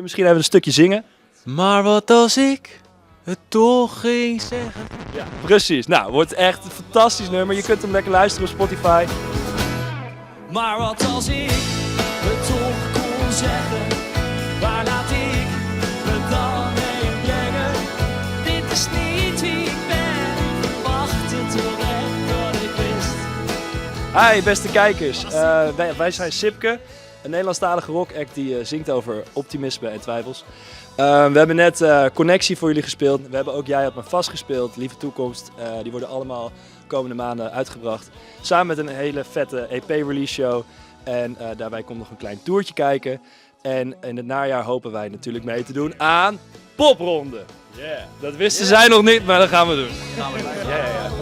je misschien even een stukje zingen? Maar wat als ik het toch ging zeggen? Ja, precies. Nou, wordt echt een fantastisch nummer. Je kunt hem lekker luisteren op Spotify. Maar wat als ik het toch kon zeggen? Waar laat ik me dan heen brengen? Dit is niet wie ik ben. Wacht het terecht dat ik wist. Hi beste kijkers, wij zijn SIPKE, een Nederlandstalige rockact die zingt over optimisme en twijfels. We hebben net Connectie voor jullie gespeeld. We hebben ook Jij had me vast gespeeld, Lieve Toekomst. Die worden allemaal komende maanden uitgebracht. Samen met een hele vette EP-release show. En daarbij komt nog een klein toertje kijken. En in het najaar hopen wij natuurlijk mee te doen aan Popronde. Yeah. Dat wisten zij nog niet, maar dat gaan we doen. Gaan we doen. Ja.